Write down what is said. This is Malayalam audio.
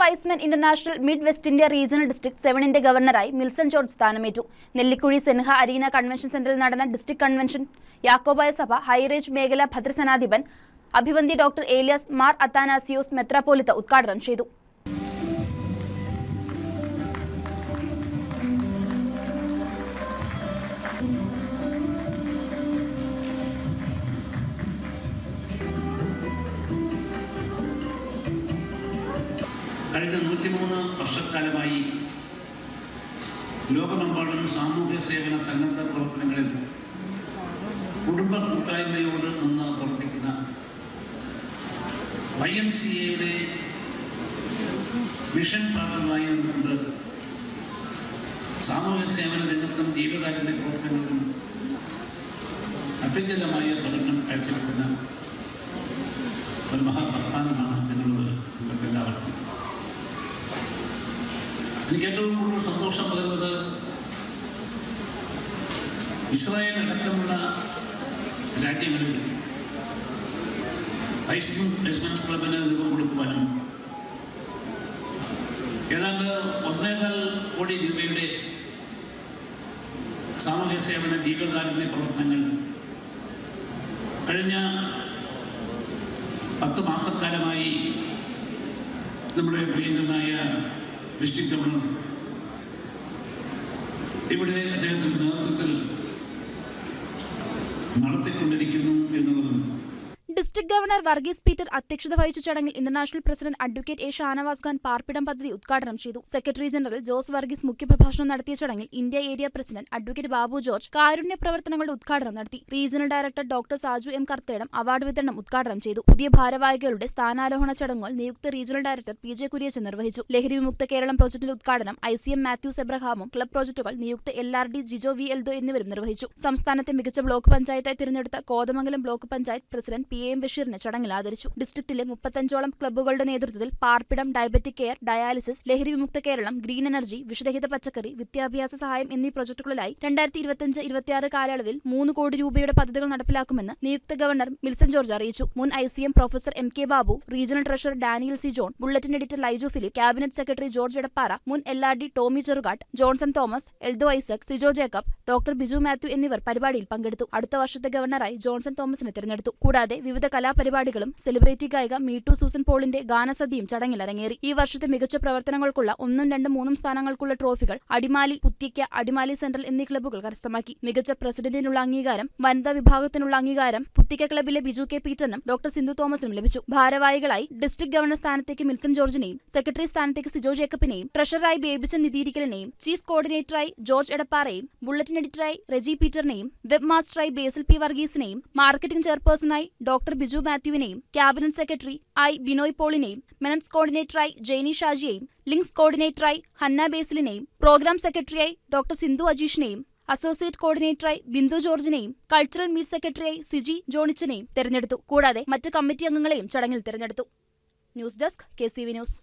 Wise men international mid west India regional district 7 ഗവർണറായി Milson George സ്ഥാനമേറ്റു. Nellikuzhi സെൻഹ arena convention സെന്ററിൽ നടന്ന ഡിസ്ട്രിക്ട് കൺവെൻഷൻ യാക്കോബായ സഭ ഹൈറേഞ്ച് മേഖല ഭദ്രസേനാധിപൻ അഭിവന്ദ്യ ഡോക്ടർ ഏലിയാസ് മാർ അത്താനാസിയോസ് മെത്രാപ്പോലിത്ത ഉദ്ഘാടനം ചെയ്തു. കഴിഞ്ഞ 103 വർഷക്കാലമായി ലോകമെമ്പാടും സാമൂഹ്യ സേവന സന്നദ്ധ പ്രവർത്തനങ്ങളിൽ കുടുംബ കൂട്ടായ്മയോട് നിന്ന് പ്രവർത്തിക്കുന്ന YMCAയുടെ മിഷൻ ഭാഗമായി നിന്നുകൊണ്ട് സാമൂഹ്യ സേവന രംഗത്തും ജീവകാരുണ്യ പ്രവർത്തനങ്ങളിലും അത്യുജ്വലമായ പ്രകടനം കാഴ്ചവെക്കുന്ന ഒരു മഹാപ്രസ്ഥാനമാണ് എന്നുള്ളത് നിങ്ങൾക്കെല്ലാവർക്കും. എനിക്ക് ഏറ്റവും കൂടുതൽ സന്തോഷം പകരുന്നത് ഇസ്രായേൽ അടക്കമുള്ള രാജ്യങ്ങളിൽ വൈസ്മെൻസ് ക്ലബിന് രൂപം കൊടുക്കുവാനും ഏതാണ്ട് 1.25 കോടി രൂപയുടെ സാമൂഹ്യ സേവന ജീവകാരുണ്യ പ്രവർത്തനങ്ങൾ കഴിഞ്ഞ 10 മാസക്കാലമായി നമ്മുടെ പ്രിയങ്കരനായ ഡിസ്ട്രിക്ട് ഗവർണർ ഇവിടെ അദ്ദേഹത്തിൻ്റെ നേതൃത്വത്തിൽ നടത്തിക്കൊണ്ടിരിക്കുന്നു എന്നുള്ളതും. ഡിസ്ട്രിക്ട് ഗവർണർ വർഗീസ് പീറ്റർ അധ്യക്ഷത വഹിച്ച ചടങ്ങിൽ international president advocate A Shanavas Khan പാർപ്പിടം പദ്ധതി ഉദ്ഘാടനം ചെയ്തു. സെക്രട്ടറി ജനറൽ ജോസ് വർഗീസ് മുഖ്യപ്രഭാഷണം നടത്തിയ ചടങ്ങിൽ India area president advocate Babu George കാരുണ്യ പ്രവർത്തനങ്ങളുടെ ഉദ്ഘാടനം നടത്തി. Regional director doctor Saju M Karthedam award വിതരണം ഉദ്ഘാടനം ചെയ്തു. പുതിയ ഭാരവാഹികളുടെ സ്ഥാനാരോഹണ ചടങ്ങുകൾ നിയുക്ത റീജിയണൽ ഡയറക്ടർ PJ കുര്യച്ചൻ നിർവഹിച്ചു. ലഹരി വിമുക്ത കേരളം പ്രോജക്ടിന്റെ ഉദ്ഘാടനം ICM മാത്യൂസ് എബ്രഹാമും ക്ലബ് പ്രോജക്ടുകൾ നിയുക്ത LRD ജിജോ V എൽദോ എന്നിവരും നിർവഹിച്ചു. സംസ്ഥാനത്തെ മികച്ച ബ്ലോക്ക് പഞ്ചായത്തായി തിരഞ്ഞെടുത്ത Kothamangalam block panchayat president PM ബഷീറിനെ ചടങ്ങിൽ ആദരിച്ചു. ഡിസ്ട്രിക്റ്റിലെ 35ഓളം ക്ലബ്ബുകളുടെ നേതൃത്വത്തിൽ പാർപ്പിടം, ഡയബറ്റിക് കെയർ, ഡയാലിസിസ്, ലഹരി വിമുക്ത കേരളം, ഗ്രീൻ എനർജി, വിഷരഹിത പച്ചക്കറി, വിദ്യാഭ്യാസ സഹായം എന്നീ പ്രൊജക്ടുകളിലായി 2025-26 കാലയളവിൽ 3 കോടി രൂപയുടെ പദ്ധതികൾ നടപ്പിലാക്കുമെന്ന് നിയുക്ത ഗവർണർ മിൽസൺ ജോർജ് അറിയിച്ചു. മുൻ ICM professor MK Babu, regional treasurer Daniel C John, bulletin editor Laiju Philip, cabinet secretary George Edappara, മുൻ LRD Tomy Cherukattu, Johnson Thomas, Eldo Isaac, Sijo Jacob, doctor Biju Mathew എന്നിവർ പരിപാടിയിൽ പങ്കെടുത്തു. അടുത്ത വർഷത്തെ ഗവർണറായി ജോൺസൺ തോമസിനെ തിരഞ്ഞെടുത്തു. കൂടാതെ വിവിധ കലാപരിപാടികളും സെലിബ്രിറ്റി ഗായിക മീട്ടു സൂസൻ പോളിന്റെ ഗാനസദ്യയും ചടങ്ങിൽ അരങ്ങേറി. ഈ വർഷത്തെ മികച്ച പ്രവർത്തനങ്ങൾക്കുള്ള 1, 2, 3 സ്ഥാനങ്ങൾക്കുള്ള ട്രോഫികൾ അടിമാലി, പുത്തിക്ക, അടിമാലി സെൻട്രൽ എന്നീ ക്ലബ്ബുകൾ കരസ്ഥമാക്കി. മികച്ച പ്രസിഡന്റിനുള്ള അംഗീകാരം, വനിതാ വിഭാഗത്തിനുള്ള അംഗീകാരം പുത്തിക്ക ക്ലബ്ബിലെ ബിജു K പീറ്ററിനും ഡോക്ടർ സിന്ധു തോമസിനും ലഭിച്ചു. ഭാരവാഹികളായി ഡിസ്ട്രിക്ട് ഗവർണർ സ്ഥാനത്തേക്ക് മിൽസൺ ജോർജിനെയും, സെക്രട്ടറി സ്ഥാനത്തേക്ക് സിജോ ജേക്കബിനെയും, ട്രഷററായി ബേബിച്ചൻ നിതീരിക്കലിനെയും, ചീഫ് കോർഡിനേറ്ററായി ജോർജ് എടപ്പാറയും, ബുള്ളറ്റിൻ എഡിറ്ററായി റെജി പീറ്ററിനെയും, വെബ് മാസ്റ്ററായി ബേസിൽ P വർഗീസിനെയും, മാർക്കറ്റിംഗ് ചെയർപേഴ്സണായി ഡോക്ടർ ബിജു മാത്യുവിനെയും, ക്യാബിനറ്റ് സെക്രട്ടറി ബിനോയ് പോളിനെയും, മെനൻസ് കോർഡിനേറ്ററായി ജെയ്നി ഷാജിയെയും, ലിങ്ക്സ് കോർഡിനേറ്ററായി ഹന്ന ബേസിലിനെയും, പ്രോഗ്രാം സെക്രട്ടറിയായി ഡോക്ടർ സിന്ധു അജീഷിനെയും, അസോസിയേറ്റ് കോർഡിനേറ്ററായി ബിന്ദു ജോർജിനെയും, കൾച്ചറൽ മീറ്റ് സെക്രട്ടറിയായി സിജി ജോണിച്ചനെയും തെരഞ്ഞെടുത്തു. കൂടാതെ മറ്റ് കമ്മിറ്റി അംഗങ്ങളെയും ചടങ്ങിൽ തെരഞ്ഞെടുത്തു. News desk KCV news.